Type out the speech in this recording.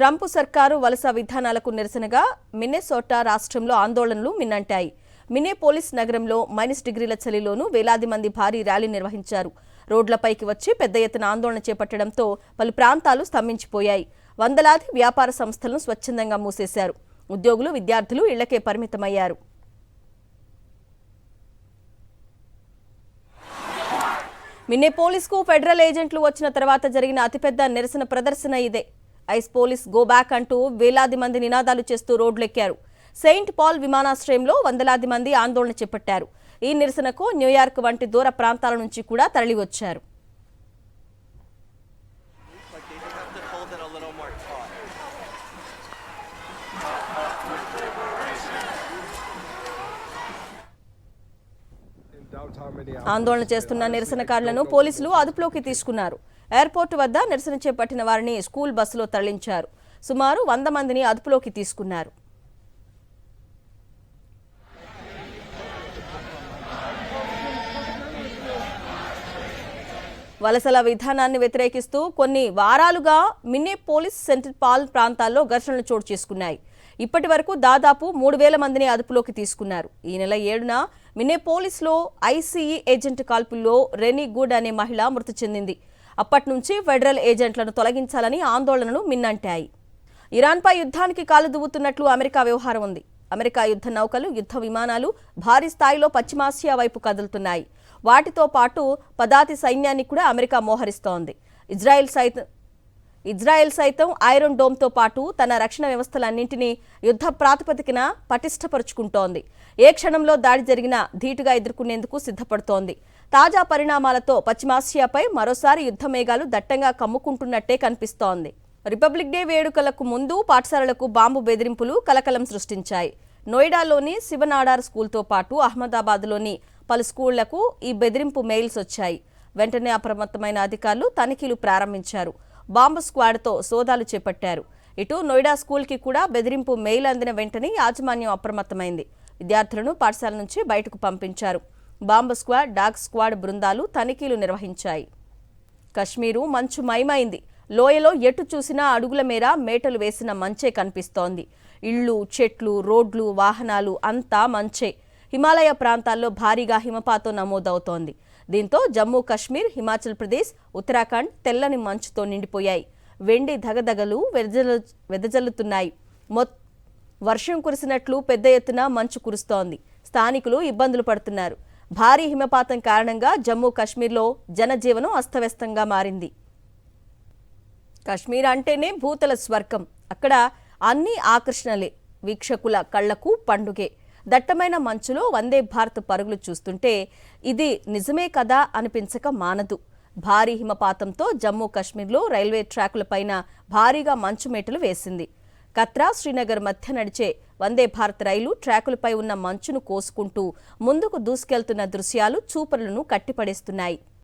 Trump సర్కారు వలస విధానాలకు నిరసనగా మిన్నెసోటా రాష్ట్రంలో ఆందోళనలు మిన్నంటాయి. మిన్నేపోలిస్ నగరంలో -డిగ్రీల చలిలోనూ వేలాది మంది భారీ ర్యాలీ నిర్వహించారు. రోడ్లపైకి వచ్చి పెద్ద ఎత్తున ఆందోళన చేపట్టడంతో పలు ప్రాంతాలు స్తంభించిపోయాయి. వందలాది వ్యాపార సంస్థలను స్వచ్ఛందంగా మూసేశారు. ఉద్యోగులు, విద్యార్థులు ఇళ్లకే పరిమితమయ్యారు. మిన్నేపోలిస్కు ఫెడరల్ ఏజెంట్లు వచ్చిన తర్వాత జరిగిన అతిపెద్ద నిరసన ప్రదర్శన ఇదే. ఐస్ పోలీస్ గో బ్యాక్ అంటూ వేలాది మంది నినాదాలు చేస్తూ రోడ్లెక్కారు. సెయింట్ పాల్ విమానాశ్రయంలో వందలాది మంది ఆందోళన చేపట్టారు. ఈ నిరసనకు న్యూయార్క్ వంటి దూర ప్రాంతాల నుంచి కూడా తరలివచ్చారు. ఆందోళన చేస్తున్న నిరసనకారులను పోలీసులు అదుపులోకి తీసుకున్నారు. ఎయిర్పోర్టు వద్ద నిరసన చేపట్టిన వారిని స్కూల్ బస్సులో తరలించారు. సుమారు 100 మందిని అదుపులోకి తీసుకున్నారు. వలసల విధానాన్ని వ్యతిరేకిస్తూ కొన్ని వారాలుగా మిన్నేపోలిస్, సెయింట్ పాల్ ప్రాంతాల్లో ఘర్షణలు చోటు చేసుకున్నాయి. ఇప్పటి వరకు దాదాపు 3000 మందిని అదుపులోకి తీసుకున్నారు. ఈ నెల 7న మిన్నేపోలిస్లో ఐసీఈ ఏజెంట్ కాల్పుల్లో రెనీ గుడ్ అనే మహిళ మృతి చెందింది. అప్పటి నుంచి ఫెడరల్ ఏజెంట్లను తొలగించాలని ఆందోళనలు మిన్నంటాయి. ఇరాన్పై యుద్ధానికి కాలు దువ్వుతున్నట్లు అమెరికా వ్యవహారం ఉంది. అమెరికా యుద్ధ నౌకలు, యుద్ధ విమానాలు భారీ స్థాయిలో పశ్చిమాసియా వైపు కదులుతున్నాయి. వాటితో పాటు పదాతి సైన్యాన్ని కూడా అమెరికా మోహరిస్తోంది. ఇజ్రాయెల్ సైతం ఐరన్ డోమ్తో పాటు తన రక్షణ వ్యవస్థలన్నింటినీ యుద్ధ ప్రాతిపదికన పటిష్టపరుచుకుంటోంది. ఏ క్షణంలో దాడి జరిగినా ధీటుగా ఎదుర్కొనేందుకు సిద్ధపడుతోంది. తాజా పరిణామాలతో పశ్చిమాసియాపై మరోసారి యుద్ధ మేఘాలు దట్టంగా కమ్ముకుంటున్నట్టే కనిపిస్తోంది. రిపబ్లిక్ డే వేడుకలకు ముందు పాఠశాలలకు బాంబు బెదిరింపులు కలకలం సృష్టించాయి. నోయిడాలోని శివనాడార్ స్కూల్తో పాటు అహ్మదాబాద్లోని పలు స్కూళ్లకు ఈ బెదిరింపు మెయిల్స్ వచ్చాయి. వెంటనే అప్రమత్తమైన అధికారులు తనిఖీలు ప్రారంభించారు. బాంబు స్క్వాడ్తో సోదాలు చేపట్టారు. ఇటు నోయిడా స్కూల్కి కూడా బెదిరింపు మెయిల్ అందిన వెంటనే యాజమాన్యం అప్రమత్తమైంది. విద్యార్థులను పాఠశాల నుంచి బయటకు పంపించారు. బాంబు స్క్వాడ్, డాగ్ స్క్వాడ్ బృందాలు తనిఖీలు నిర్వహించాయి. కశ్మీరు మంచు మయమైంది. లోయలో ఎటు చూసినా అడుగుల మేర మేటలు వేసిన మంచే కనిపిస్తోంది. ఇళ్లు, చెట్లు, రోడ్లు, వాహనాలు అంతా మంచే. హిమాలయ ప్రాంతాల్లో భారీగా హిమపాతం నమోదవుతోంది. దీంతో జమ్మూ కాశ్మీర్, హిమాచల్ ప్రదేశ్, ఉత్తరాఖండ్ తెల్లని మంచుతో నిండిపోయాయి. వెండి ధగధగలు వెదజల్లుతున్నాయి. వర్షం కురిసినట్లు పెద్ద ఎత్తున మంచు కురుస్తోంది. స్థానికులు ఇబ్బందులు పడుతున్నారు. భారీ హిమపాతం కారణంగా జమ్మూ కాశ్మీర్లో జనజీవనం అస్తవ్యస్తంగా మారింది. కాశ్మీర్ అంటేనే భూతల స్వర్గం. అక్కడ అన్ని ఆకర్షణలే. వీక్షకుల కళ్లకు పండుగే. దట్టమైన మంచులో వందే భారత్ పరుగులు చూస్తుంటే ఇది నిజమే కదా అనిపించక మానదు. భారీ హిమపాతంతో జమ్మూ కాశ్మీర్లో రైల్వే ట్రాకులపైన భారీగా మంచుమేటలు వేసింది. కత్రా, శ్రీనగర్ మధ్య నడిచే వందే భారత్ రైలు ట్రాకులపై ఉన్న మంచును కోసుకుంటూ ముందుకు దూసుకెళ్తున్న దృశ్యాలు చూపరులను కట్టిపడేస్తున్నాయి.